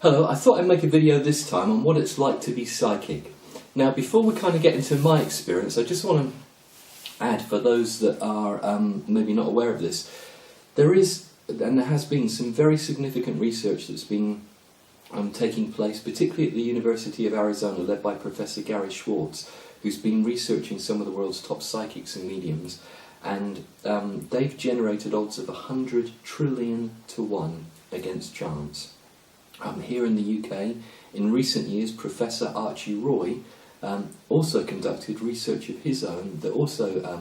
Hello, I thought I'd make a video this time on what it's like to be psychic. Now, before we kind of get into my experience, I just want to add, for those that are maybe not aware of this, there is, and there has been, some very significant research that's been taking place, particularly at the University of Arizona, led by Professor Gary Schwartz, who's been researching some of the world's top psychics and mediums, and they've generated odds of 100 trillion to 1 against chance. Here in the UK, in recent years, Professor Archie Roy also conducted research of his own that also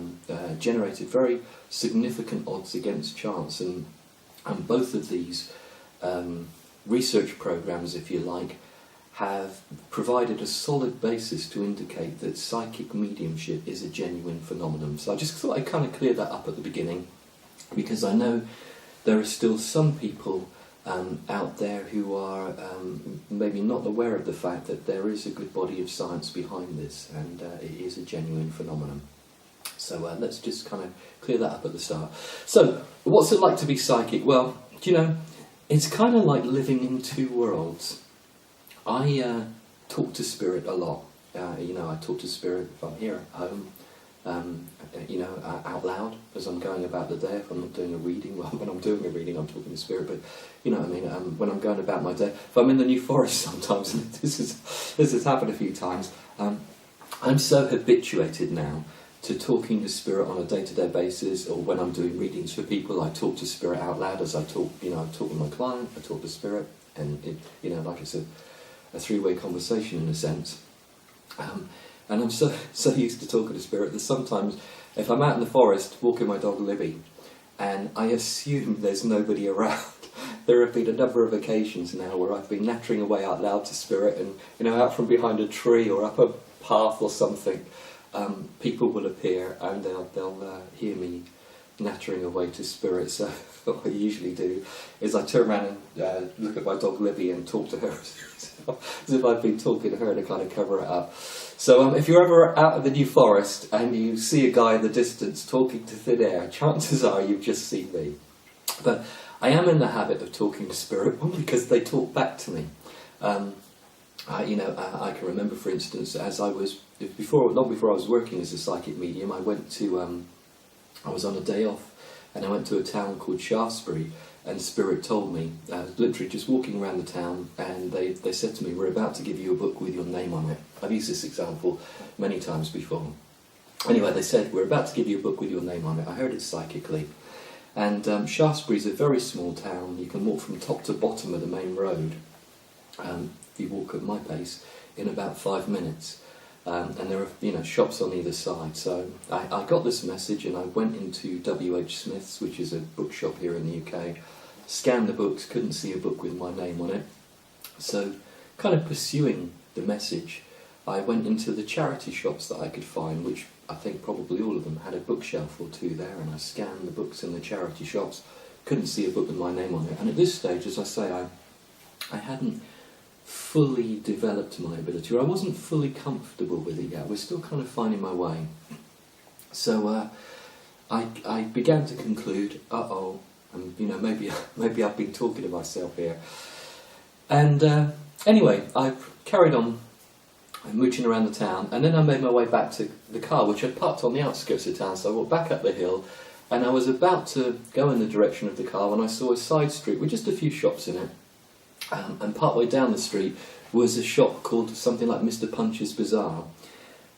generated very significant odds against chance, and both of these research programs, if you like, have provided a solid basis to indicate that psychic mediumship is a genuine phenomenon. So I just thought I'd kind of clear that up at the beginning, because I know there are still some people out there who are maybe not aware of the fact that there is a good body of science behind this, and it is a genuine phenomenon. So let's just kind of clear that up at the start. So, what's it like to be psychic? Well, you know, it's kind of like living in two worlds. I talk to spirit a lot. I talk to spirit if I'm here at home, out loud as I'm going about the day. If I'm not doing a reading, well, when I'm doing a reading, I'm talking to spirit. But you know what I mean. When I'm going about my day, if I'm in the New Forest, sometimes and this has happened a few times. I'm so habituated now to talking to spirit on a day-to-day basis, or when I'm doing readings for people, I talk to spirit out loud as I talk. I talk with my client, I talk to spirit, and like I said, a three-way conversation in a sense. And I'm so used to talking to spirit that sometimes, if I'm out in the forest walking my dog Libby, and I assume there's nobody around, there have been a number of occasions now where I've been nattering away out loud to spirit, and out from behind a tree or up a path or something, people will appear and they'll hear me nattering away to spirit. So what I usually do is I turn around and look at my dog Libby and talk to her as if I've been talking to her to kind of cover it up. So if you're ever out in the New Forest and you see a guy in the distance talking to thin air, chances are you've just seen me. But I am in the habit of talking to spirit, one, because they talk back to me. I can remember, for instance, as I was long before I was working as a psychic medium, I was on a day off and I went to a town called Shaftesbury, and spirit told me, I was literally just walking around the town, and they said to me, "We're about to give you a book with your name on it." I've used this example many times before. Anyway, they said, "We're about to give you a book with your name on it." I heard it psychically. And Shaftesbury is a very small town. You can walk from top to bottom of the main road, if you walk at my pace, in about 5 minutes. And there are shops on either side. So I got this message and I went into W.H. Smith's, which is a bookshop here in the UK, scanned the books, couldn't see a book with my name on it. So kind of pursuing the message, I went into the charity shops that I could find, which I think probably all of them had a bookshelf or two there, and I scanned the books in the charity shops, couldn't see a book with my name on it. And at this stage, as I say, I hadn't fully developed my ability, or I wasn't fully comfortable with it yet. I was still kind of finding my way. So I began to conclude, maybe I've been talking to myself here. And anyway, I carried on mooching around the town, and then I made my way back to the car, which I'd parked on the outskirts of town. So I walked back up the hill, and I was about to go in the direction of the car when I saw a side street with just a few shops in it. And partway down the street was a shop called something like Mr. Punch's Bazaar.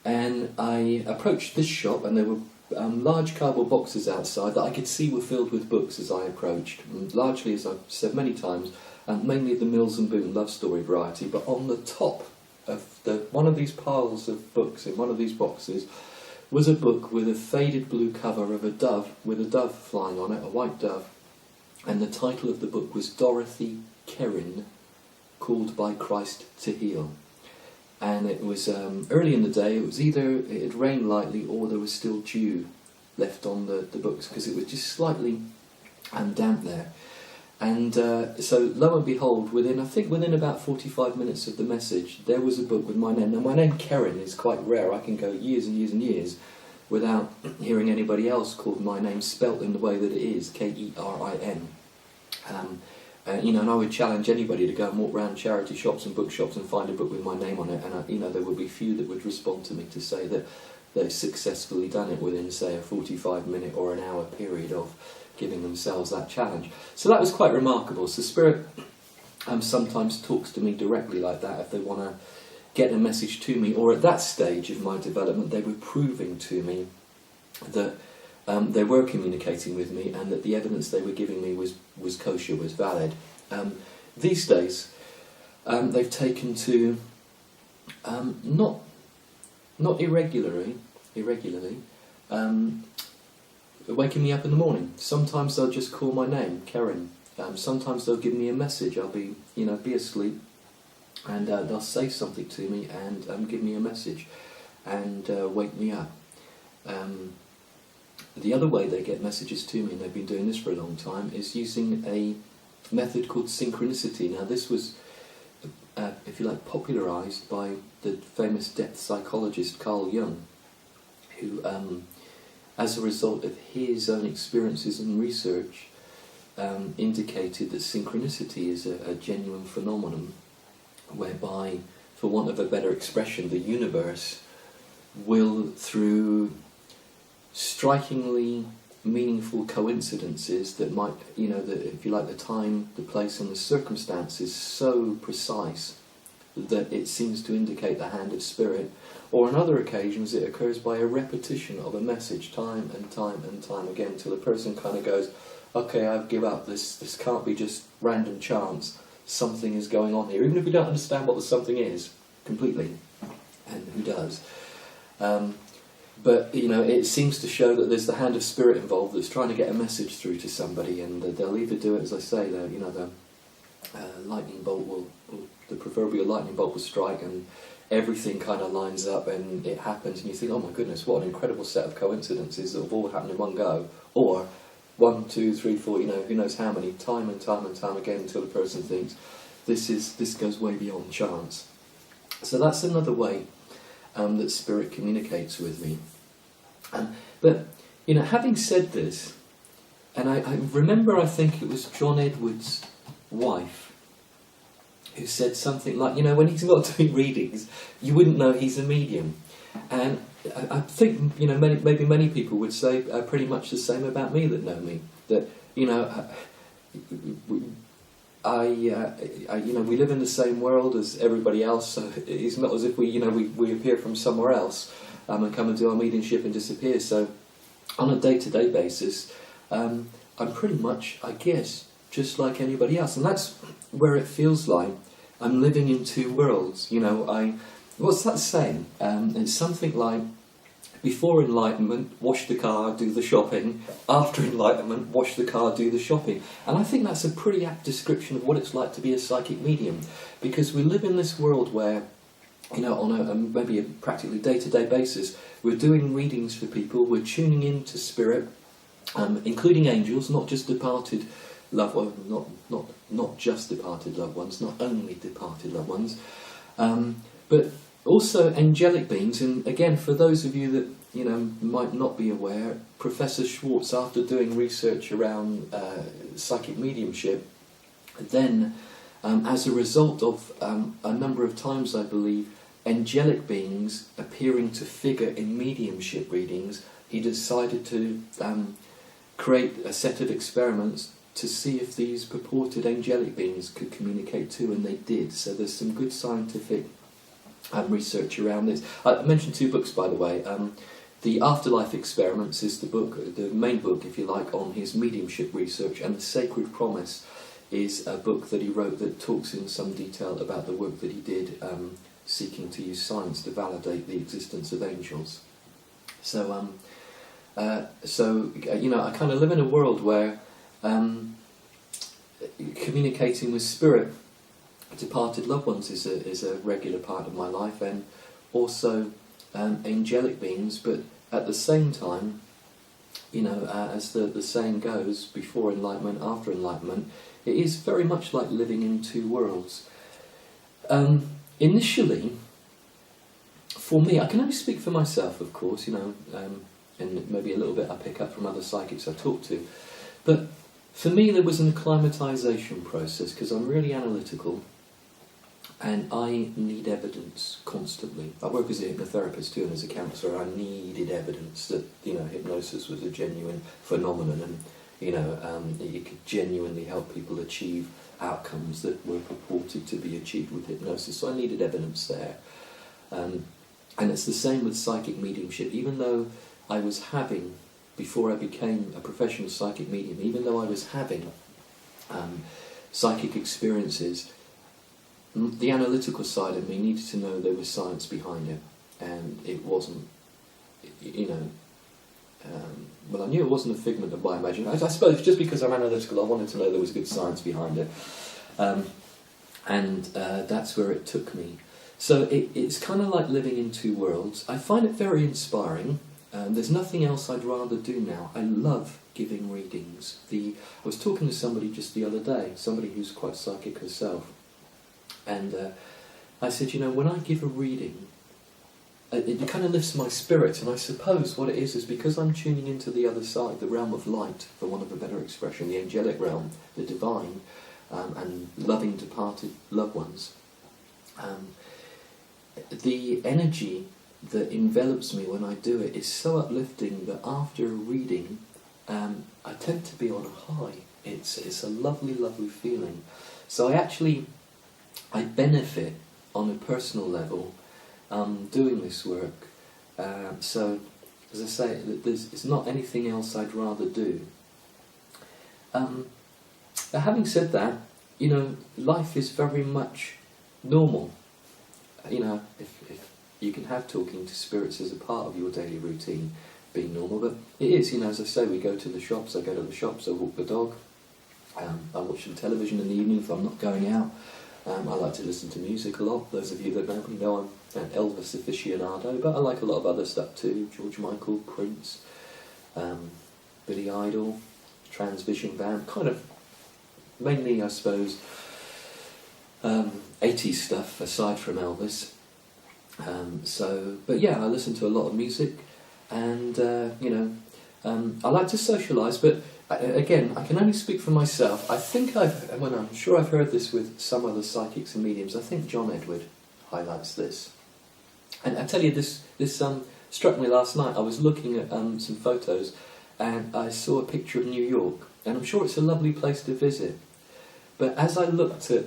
And I approached this shop, and there were large cardboard boxes outside that I could see were filled with books as I approached. And largely, as I've said many times, mainly the Mills and Boon love story variety. But on the top of one of these piles of books, in one of these boxes, was a book with a faded blue cover of a dove, with a dove flying on it, a white dove. And the title of the book was Dorothy Kerin, Called by Christ to Heal. And it was early in the day. It was either it had rained lightly or there was still dew left on the books, because it was just slightly damp there. And so lo and behold, within about 45 minutes of the message, there was a book with my name. Now, my name Kerin is quite rare. I can go years and years and years without hearing anybody else called my name spelt in the way that it is, Kerin. And I would challenge anybody to go and walk around charity shops and bookshops and find a book with my name on it, and there would be few that would respond to me to say that they've successfully done it within, say, a 45-minute or an hour period of giving themselves that challenge. So that was quite remarkable. So Spirit sometimes talks to me directly like that if they want to get a message to me, or at that stage of my development they were proving to me that they were communicating with me and that the evidence they were giving me was kosher, was valid. These days they've taken to not irregularly waking me up in the morning. Sometimes they'll just call my name, Kerin. Sometimes they'll give me a message. I'll be asleep, and they'll say something to me and give me a message and wake me up. The other way they get messages to me, and they've been doing this for a long time, is using a method called Synchronicity. Now this was, if you like, popularised by the famous depth psychologist Carl Jung, who, as a result of his own experiences and research, indicated that synchronicity is a genuine phenomenon whereby, for want of a better expression, the universe will, through strikingly meaningful coincidences that might, that, if you like, the time, the place and the circumstances so precise that it seems to indicate the hand of Spirit, or on other occasions it occurs by a repetition of a message time and time and time again, till the person kind of goes, okay, I give up, this can't be just random chance, something is going on here, even if we don't understand what the something is completely, and who does. But it seems to show that there's the hand of Spirit involved that's trying to get a message through to somebody, and they'll either do it, as I say, the lightning bolt will, the proverbial lightning bolt will strike, and everything kind of lines up, and it happens, and you think, oh my goodness, what an incredible set of coincidences that have all happened in one go, or 1, 2, 3, 4, who knows how many, time and time and time again, until the person thinks this goes way beyond chance. So that's another way that Spirit communicates with me. But having said this, and I remember, I think it was John Edwards' wife who said something like, when he's not doing readings, you wouldn't know he's a medium. And I think maybe many people would say pretty much the same about me that know me. That we live in the same world as everybody else. So it's not as if we appear from somewhere else and come and do our mediumship and disappear. So on a day-to-day basis, I'm pretty much, I guess, just like anybody else, and that's where it feels like I'm living in two worlds. What's that saying? It's something like, before enlightenment, wash the car, do the shopping. After enlightenment, wash the car, do the shopping. And I think that's a pretty apt description of what it's like to be a psychic medium, because we live in this world where, on a maybe a practically day-to-day basis, we're doing readings for people, we're tuning in to Spirit, including angels, not just departed loved ones, not just departed loved ones, not only departed loved ones, but also angelic beings. And again, for those of you that might not be aware, Professor Schwartz, after doing research around psychic mediumship, then as a result of a number of times, I believe, angelic beings appearing to figure in mediumship readings, he decided to create a set of experiments to see if these purported angelic beings could communicate too, and they did. So there's some good scientific research around this. I mentioned 2 books, by the way. The Afterlife Experiments is the main book, if you like, on his mediumship research, and The Sacred Promise is a book that he wrote that talks in some detail about the work that he did, seeking to use science to validate the existence of angels. So I kind of live in a world where communicating with Spirit, departed loved ones, is a regular part of my life, and also angelic beings. But at the same time, as the saying goes, before enlightenment, after enlightenment, it is very much like living in two worlds. Initially, for me, I can only speak for myself, of course, and maybe a little bit I pick up from other psychics I talk to, but For me, there was an acclimatisation process because I'm really analytical and I need evidence constantly. I work as a hypnotherapist too, and as a counsellor, I needed evidence that, you know, hypnosis was a genuine phenomenon, and, you know, it could genuinely help people achieve outcomes that were purported to be achieved with hypnosis. So I needed evidence there. And it's the same with psychic mediumship. Even though I was having, before I became a professional psychic medium, even though I was having psychic experiences, the analytical side of me needed to know there was science behind it, and it wasn't, you know, well, I knew it wasn't a figment of my imagination. I suppose just because I'm analytical, I wanted to know there was good science behind it, and that's where it took me. So it's kind of like living in two worlds. I find it very inspiring. There's nothing else I'd rather do now. I love giving readings. I was talking to somebody just the other day, somebody who's quite psychic herself, and I said, you know, when I give a reading, it kind of lifts my spirit, and I suppose what it is because I'm tuning into the other side, the realm of light, for want of a better expression, the angelic realm, the divine, and loving departed loved ones. The energy that envelops me when I do it is so uplifting that after a reading, I tend to be on a high. It's a lovely, lovely feeling. So I benefit on a personal level doing this work. So, as I say, it's not anything else I'd rather do. But having said that, you know, life is very much normal. You know, if you can have talking to spirits as a part of your daily routine being normal, but it is, you know, as I say, we go to the shops, I go to the shops, I walk the dog, I watch some television in the evening if I'm not going out. I like to listen to music a lot. Those of you that know me know I'm an Elvis aficionado, but I like a lot of other stuff too. George Michael, Prince, Billy Idol, Transvision Band, kind of mainly, I suppose, 80s stuff aside from Elvis. But yeah, I listen to a lot of music, and you know, I like to socialise, but again, I can only speak for myself. I think I'm sure I've heard this with some other psychics and mediums. I think John Edward highlights this. And I tell you, this struck me last night. I was looking at some photos, and I saw a picture of New York, and I'm sure it's a lovely place to visit. But as I looked at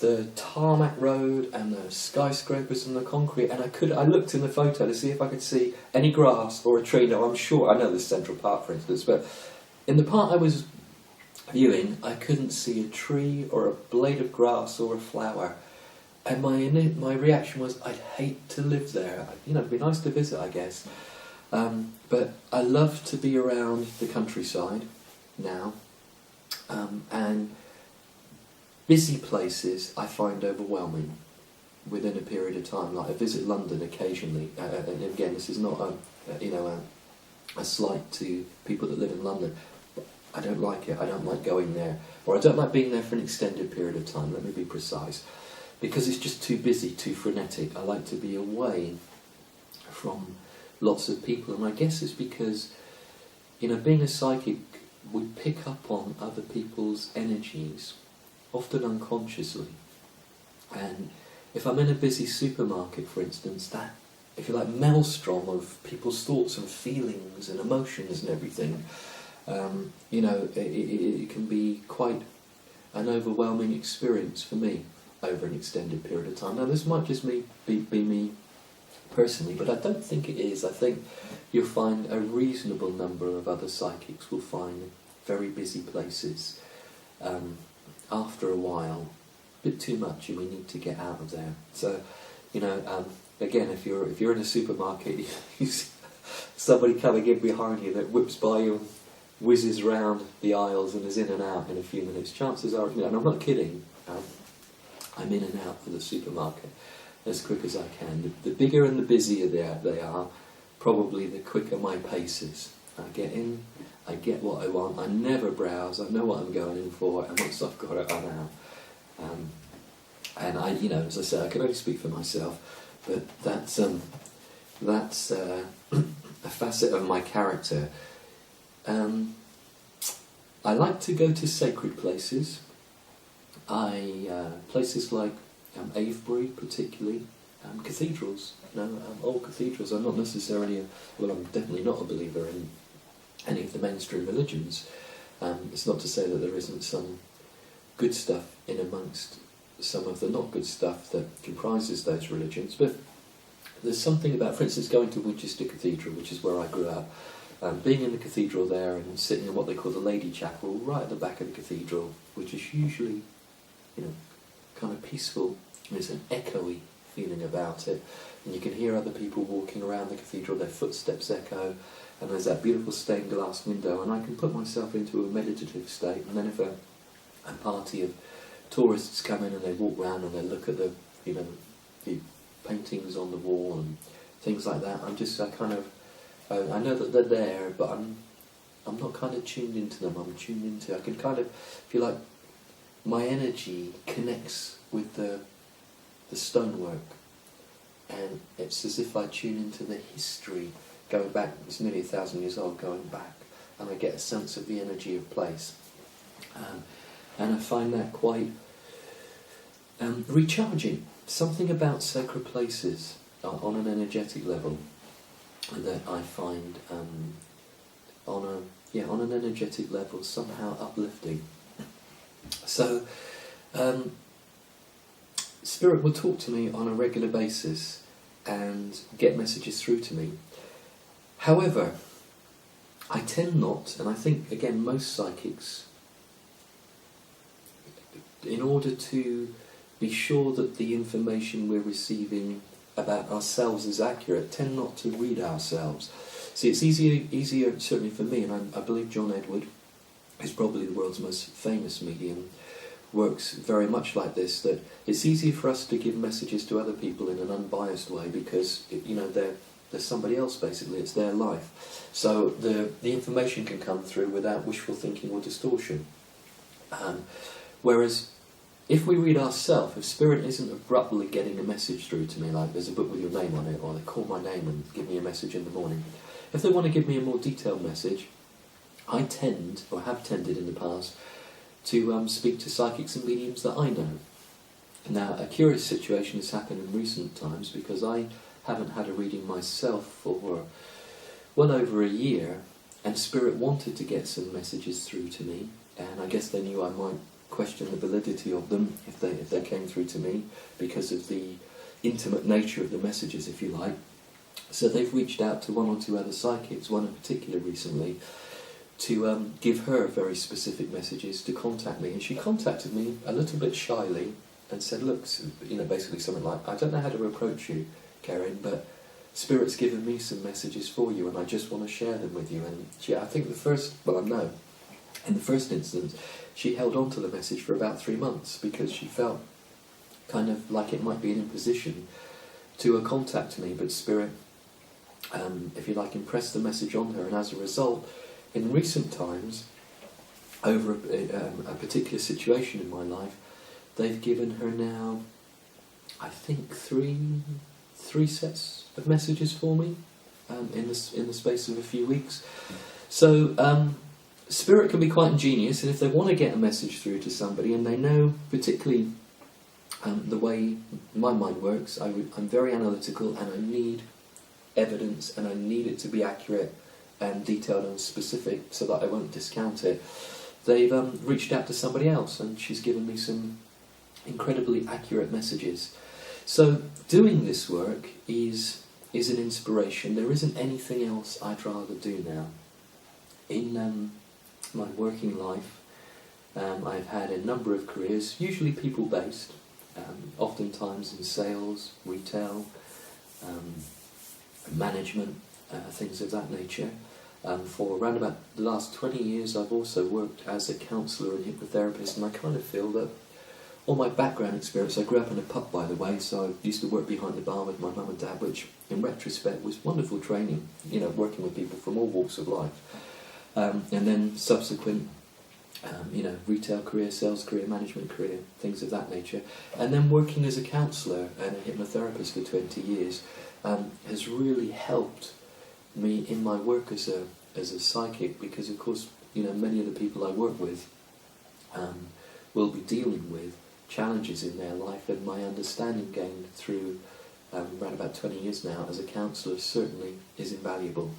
the tarmac road and the skyscrapers and the concrete, and I looked in the photo to see if I could see any grass or a tree. Now, I'm sure, I know there's Central Park, for instance, but in the part I was viewing, I couldn't see a tree or a blade of grass or a flower. And my reaction was, I'd hate to live there. You know, it'd be nice to visit, I guess. But I love to be around the countryside now. And busy places I find overwhelming within a period of time. Like I visit London occasionally. And again, this is not a slight to people that live in London. I don't like it. I don't like going there. Or I don't like being there for an extended period of time, let me be precise. Because it's just too busy, too frenetic. I like to be away from lots of people. And I guess it's because, you know, being a psychic, we pick up on other people's energies, often unconsciously. And if I'm in a busy supermarket, for instance, that, if you like, maelstrom of people's thoughts and feelings and emotions and everything, you know, it can be quite an overwhelming experience for me over an extended period of time. Now, this might just be me personally, but I don't think it is. I think you'll find a reasonable number of other psychics will find very busy places after a while a bit too much, and we need to get out of there. So, you know, again, if you're in a supermarket, you see somebody coming in behind you that whips by you and whizzes round the aisles and is in and out in a few minutes, chances are, you know, and I'm not kidding, I'm in and out of the supermarket as quick as I can. The bigger and the busier they are, probably the quicker my pace is. I get in, I get what I want, I never browse, I know what I'm going in for, and once I've got it, I'm out. And I, you know, as I say, I can only speak for myself, but that's a facet of my character. I like to go to sacred places. Places like Avebury, particularly, cathedrals. Old cathedrals. I'm not necessarily, I'm definitely not a believer in any of the mainstream religions. It's not to say that there isn't some good stuff in amongst some of the not good stuff that comprises those religions, but there's something about, for instance, going to Winchester Cathedral, which is where I grew up, being in the cathedral there and sitting in what they call the Lady Chapel, right at the back of the cathedral, which is usually, kind of peaceful. There's an echoey feeling about it, and you can hear other people walking around the cathedral, their footsteps echo, and there's that beautiful stained glass window, and I can put myself into a meditative state. And then if a party of tourists come in and they walk round and they look at the paintings on the wall and things like that, I know that they're there, but I'm not kind of tuned into them. I can kind of feel like my energy connects with the stonework, and it's as if I tune into the history going back. It's nearly 1,000 years old, going back, and I get a sense of the energy of place, and I find that quite recharging. Something about sacred places on an energetic level that I find on an energetic level somehow uplifting. So Spirit will talk to me on a regular basis and get messages through to me. However, I tend not, and I think again most psychics, in order to be sure that the information we're receiving about ourselves is accurate, tend not to read ourselves. See, it's easier certainly for me, and I believe John Edward, who's probably the world's most famous medium, works very much like this, that it's easier for us to give messages to other people in an unbiased way because, they're somebody else basically, it's their life. So the information can come through without wishful thinking or distortion. Whereas if we read ourselves, if Spirit isn't abruptly getting a message through to me, like there's a book with your name on it, or they call my name and give me a message in the morning, if they want to give me a more detailed message, I tend, or have tended in the past, to speak to psychics and mediums that I know. Now, a curious situation has happened in recent times because I haven't had a reading myself for well over a year, and Spirit wanted to get some messages through to me, and I guess they knew I might question the validity of them if they came through to me because of the intimate nature of the messages, if you like. So they've reached out to one or two other psychics, one in particular recently, to give her very specific messages to contact me. And she contacted me a little bit shyly and said, look, basically something like, I don't know how to approach you, Kerin, but Spirit's given me some messages for you and I just want to share them with you. And I think in the first instance, she held on to the message for about 3 months because she felt kind of like it might be an imposition to contact me, but Spirit, if you like, impressed the message on her, and as a result, in recent times, over a particular situation in my life, they've given her now, I think, three sets of messages for me in the space of a few weeks. So Spirit can be quite ingenious, and if they want to get a message through to somebody, and they know particularly the way my mind works, I'm very analytical, and I need evidence, and I need it to be accurate and detailed and specific so that I won't discount it. They've reached out to somebody else, and she's given me some incredibly accurate messages. So doing this work is an inspiration. There isn't anything else I'd rather do now. In my working life, I've had a number of careers, usually people-based, oftentimes in sales, retail, management, things of that nature. For around about the last 20 years I've also worked as a counsellor and hypnotherapist, and I kind of feel that all my background experience, I grew up in a pub by the way, so I used to work behind the bar with my mum and dad, which in retrospect was wonderful training, working with people from all walks of life. And then subsequent retail career, sales career, management career, things of that nature. And then working as a counsellor and a hypnotherapist for 20 years has really helped me in my work as a psychic, because of course, many of the people I work with will be dealing with challenges in their life, and my understanding gained through around about 20 years now as a counsellor certainly is invaluable.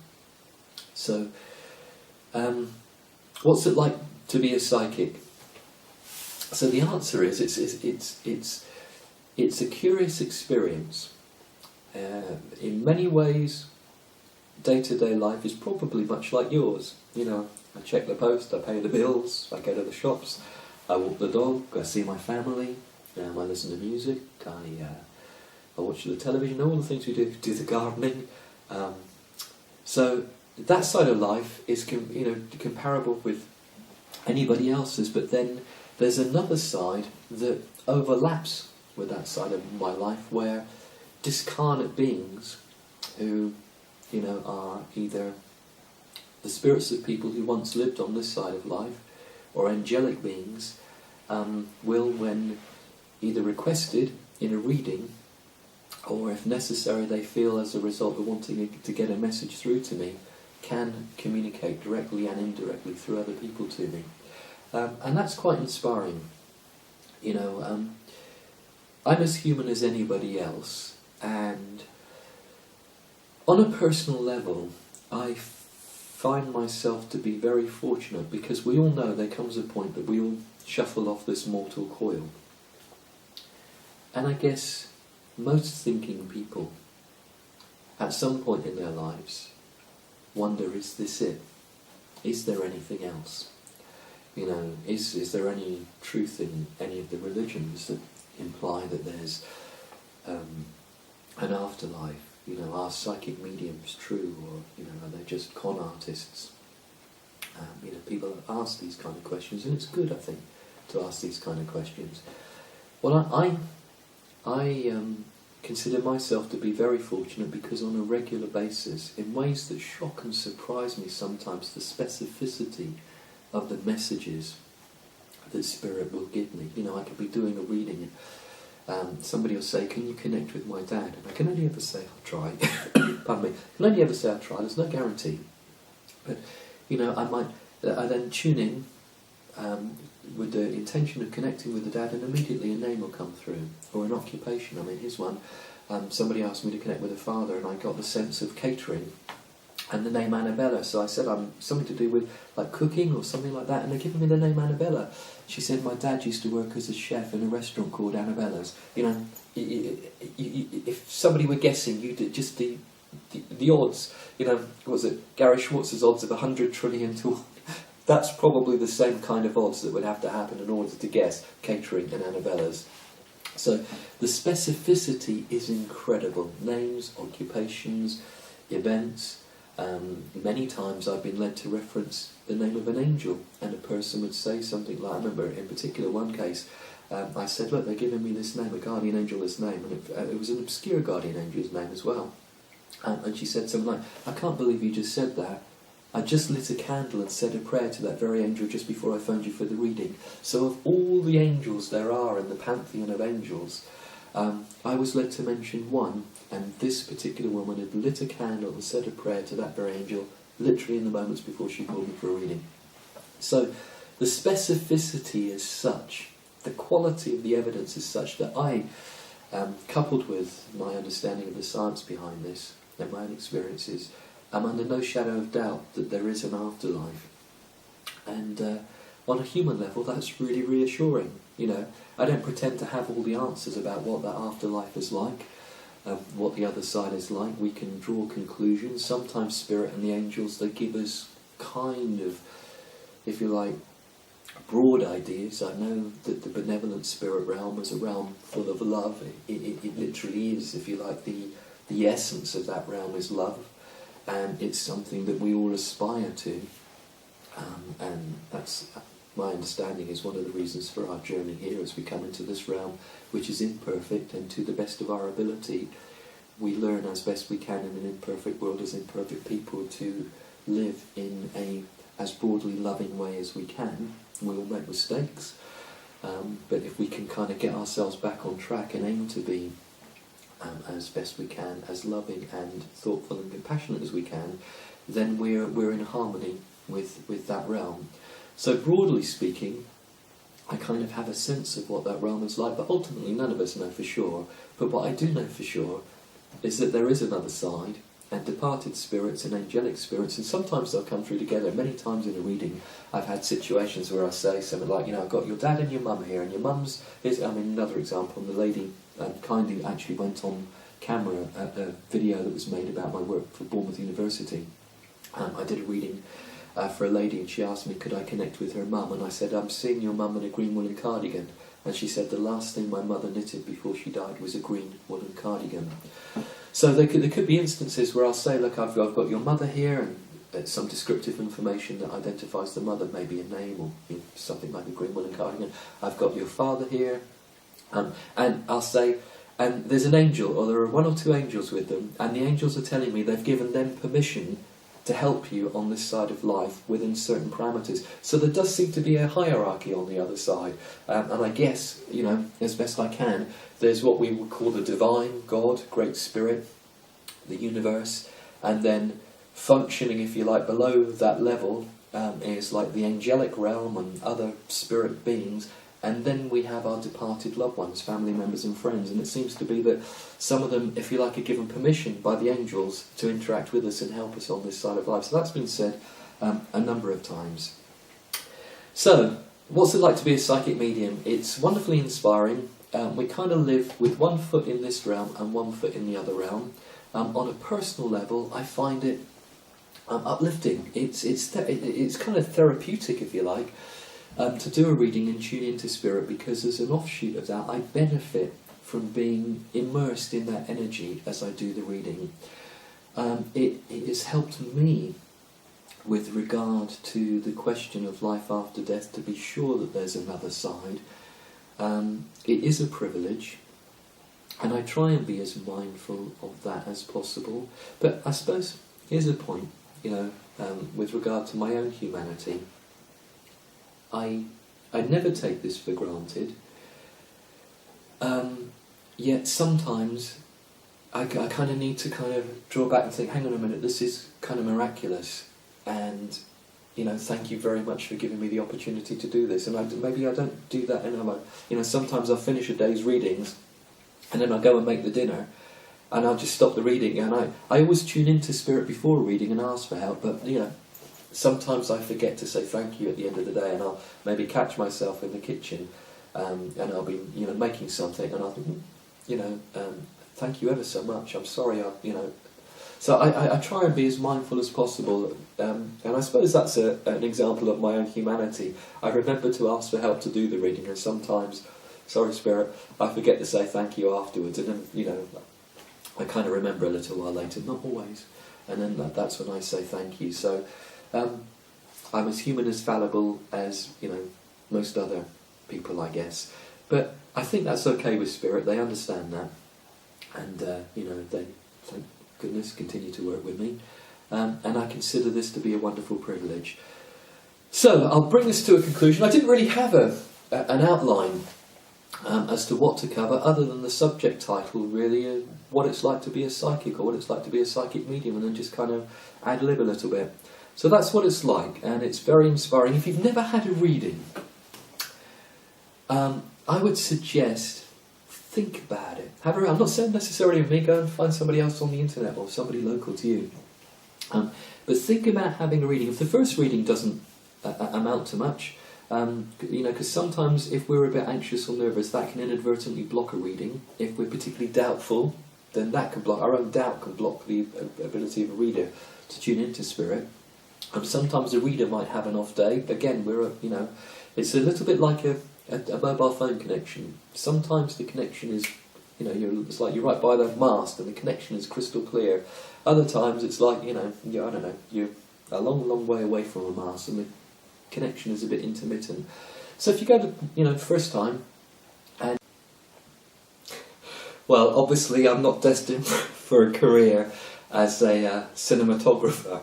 So, what's it like to be a psychic? So the answer is it's a curious experience. In many ways, day-to-day life is probably much like yours. I check the post, I pay the bills, I go to the shops, I walk the dog, I see my family, I listen to music, I watch the television, all the things we do the gardening. So that side of life is comparable with anybody else's, but then there's another side that overlaps with that side of my life, where discarnate beings who are either the spirits of people who once lived on this side of life, or angelic beings, will, when either requested in a reading, or if necessary they feel as a result of wanting to get a message through to me, can communicate directly and indirectly through other people to me. And that's quite inspiring. I'm as human as anybody else, and on a personal level, I find myself to be very fortunate, because we all know there comes a point that we all shuffle off this mortal coil. And I guess most thinking people, at some point in their lives, wonder, is this it? Is there anything else? Is there any truth in any of the religions that imply that there's an afterlife? Are psychic mediums true, or are they just con artists? People ask these kind of questions, and it's good, I think, to ask these kind of questions. Well, I consider myself to be very fortunate, because on a regular basis, in ways that shock and surprise me sometimes, the specificity of the messages that Spirit will give me. I could be doing a reading and somebody will say, "Can you connect with my dad?" And I can only ever say, "I'll try." Pardon me. I can only ever say, "I'll try." There's no guarantee. But, I then tune in with the intention of connecting with the dad, and immediately a name will come through, or an occupation. Here's one. Somebody asked me to connect with a father, and I got the sense of catering and the name Annabella. So I said, I'm something to do with like cooking or something like that, and they're giving me the name Annabella. She said, my dad used to work as a chef in a restaurant called Annabella's. If somebody were guessing, you did just the odds. What was it? Gary Schwartz's odds of 100 trillion to 1. That's probably the same kind of odds that would have to happen in order to guess catering and Annabella's. So the specificity is incredible. Names, occupations, events. Many times I've been led to reference the name of an angel, and a person would say something like, I remember in particular one case, I said, look, they're giving me this name, a guardian angel, this name, and it was an obscure guardian angel's name as well. And she said something like, I can't believe you just said that. I just lit a candle and said a prayer to that very angel just before I phoned you for the reading. So of all the angels there are in the pantheon of angels, I was led to mention one, and this particular woman had lit a candle and said a prayer to that very angel literally in the moments before she called me for a reading. So the specificity is such, the quality of the evidence is such that I, coupled with my understanding of the science behind this and my own experiences, I'm under no shadow of doubt that there is an afterlife. And on a human level, that's really reassuring. I don't pretend to have all the answers about what that afterlife is like, what the other side is like. We can draw conclusions. Sometimes Spirit and the angels, they give us kind of, if you like, broad ideas. I know that the benevolent spirit realm is a realm full of love. It literally is, if you like, the essence of that realm is love. And it's something that we all aspire to, and that's my understanding is one of the reasons for our journey here as we come into this realm, which is imperfect, and to the best of our ability we learn as best we can in an imperfect world as imperfect people to live in a as broadly loving way as we can. We all make mistakes, but if we can kind of get ourselves back on track and aim to be as best we can, as loving and thoughtful and compassionate as we can, then we're in harmony with that realm. So broadly speaking, I kind of have a sense of what that realm is like, but ultimately none of us know for sure. But what I do know for sure is that there is another side, and departed spirits and angelic spirits, and sometimes they'll come through together. Many times in a reading I've had situations where I say something like, you know, I've got your dad and your mum here, and your mum's is, I mean, another example, and the lady kindly actually went on camera at a video that was made about my work for Bournemouth University. I did a reading for a lady, and she asked me could I connect with her mum, and I said, I'm seeing your mum in a green woolen cardigan, and she said the last thing my mother knitted before she died was a green woolen cardigan. So there could be instances where I'll say, look, I've got your mother here, and some descriptive information that identifies the mother, maybe a name or, you know, something like a green woolen cardigan. I've got your father here, and I'll say, and there's an angel, or there are one or two angels with them, and the angels are telling me they've given them permission to help you on this side of life within certain parameters. So there does seem to be a hierarchy on the other side, and I guess, you know, as best I can, there's what we would call the divine, God, Great Spirit, the universe, and then functioning, if you like, below that level is like the angelic realm and other spirit beings, and then we have our departed loved ones, family members and friends, and it seems to be that some of them, if you like, are given permission by the angels to interact with us and help us on this side of life. So that's been said a number of times. So, what's it like to be a psychic medium? It's wonderfully inspiring. We kind of live with one foot in this realm and one foot in the other realm. On a personal level, I find it uplifting. It's kind of therapeutic, if you like, to do a reading and tune into spirit, because as an offshoot of that, I benefit from being immersed in that energy as I do the reading. It has helped me with regard to the question of life after death to be sure that there's another side. It is a privilege, and I try and be as mindful of that as possible. But I suppose here's the point, you know, with regard to my own humanity. I never take this for granted, yet sometimes I kind of need to kind of draw back and think, hang on a minute, this is kind of miraculous, and, you know, thank you very much for giving me the opportunity to do this. And maybe I don't do that enough. You know, sometimes I'll finish a day's readings, and then I'll go and make the dinner, and I'll just stop the reading, and I always tune into spirit before a reading and ask for help, but, you know, sometimes I forget to say thank you at the end of the day, and I'll maybe catch myself in the kitchen, and I'll be, you know, making something, and I'll think, you know, thank you ever so much. I'm sorry, you know. So I try and be as mindful as possible, and I suppose that's an example of my own humanity. I remember to ask for help to do the reading, and sometimes, sorry Spirit, I forget to say thank you afterwards, and then, you know, I kind of remember a little while later, not always, and then that's when I say thank you. So I'm as human, as fallible as, you know, most other people, I guess. But I think that's okay with spirit. They understand that, and you know, they, thank goodness, continue to work with me, and I consider this to be a wonderful privilege. So I'll bring this to a conclusion. I didn't really have an outline as to what to cover, other than the subject title, really, what it's like to be a psychic, or what it's like to be a psychic medium, and then just kind of ad-lib a little bit. So that's what it's like, and it's very inspiring. If you've never had a reading, I would suggest, think about it. I'm not saying necessarily of me, go and find somebody else on the internet or somebody local to you. But think about having a reading. If the first reading doesn't amount to much, you know, because sometimes if we're a bit anxious or nervous, that can inadvertently block a reading. If we're particularly doubtful, then that can block, our own doubt can block the ability of a reader to tune into spirit. Sometimes the reader might have an off day. Again, you know, it's a little bit like a mobile phone connection. Sometimes the connection is, you know, it's like you're right by the mast and the connection is crystal clear. Other times it's like, you know, I don't know, you're a long, long way away from a mast and the connection is a bit intermittent. So if you go to, you know, first time, and well, obviously I'm not destined for a career as a cinematographer.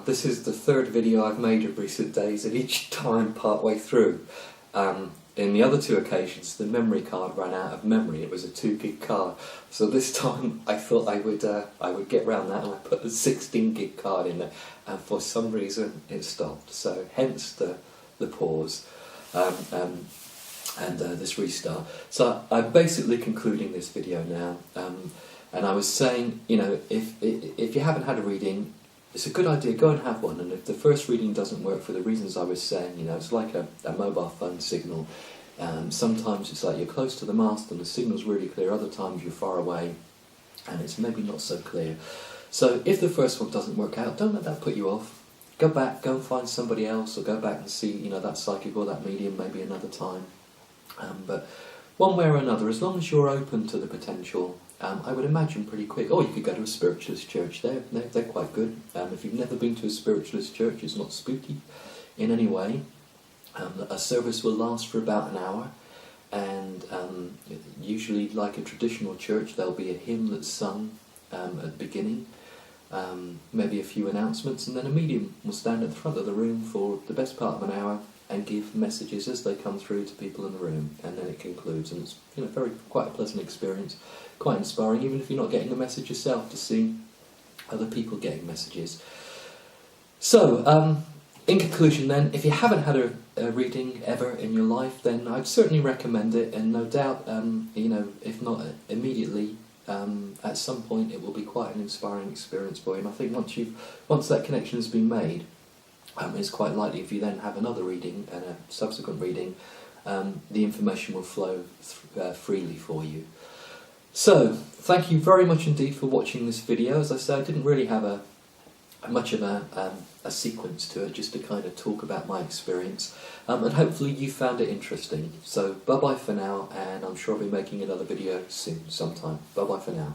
This is the third video I've made of recent days, and each time part way through, in the other 2 occasions, the memory card ran out of memory. It was a 2 gig card. So this time I thought I would get round that, and I put a 16 gig card in there, and for some reason it stopped. So hence the pause and this restart. So I'm basically concluding this video now, and I was saying, you know, if you haven't had a reading, it's a good idea, go and have one. And if the first reading doesn't work for the reasons I was saying, you know, it's like a mobile phone signal. Sometimes it's like you're close to the mast and the signal's really clear, other times you're far away and it's maybe not so clear. So if the first one doesn't work out, don't let that put you off. Go back, go and find somebody else, or go back and see, you know, that psychic or that medium maybe another time. But one way or another, as long as you're open to the potential, I would imagine pretty quick. Or you could go to a spiritualist church. They're quite good. If you've never been to a spiritualist church, it's not spooky in any way. A service will last for about an hour, and usually, like a traditional church, there'll be a hymn that's sung at the beginning, maybe a few announcements, and then a medium will stand at the front of the room for the best part of an hour and give messages as they come through to people in the room, and then it concludes. And it's, you know, quite a pleasant experience, quite inspiring, even if you're not getting a message yourself, to see other people getting messages. So, in conclusion then, if you haven't had a reading ever in your life, then I'd certainly recommend it, and no doubt, you know, if not immediately, at some point it will be quite an inspiring experience for you. And I think once that connection has been made, it's quite likely if you then have another reading and a subsequent reading, the information will flow freely for you. So, thank you very much indeed for watching this video. As I said, I didn't really have much of a sequence to it, just to kind of talk about my experience, and hopefully you found it interesting. So bye bye for now, and I'm sure I'll be making another video soon sometime. Bye bye for now.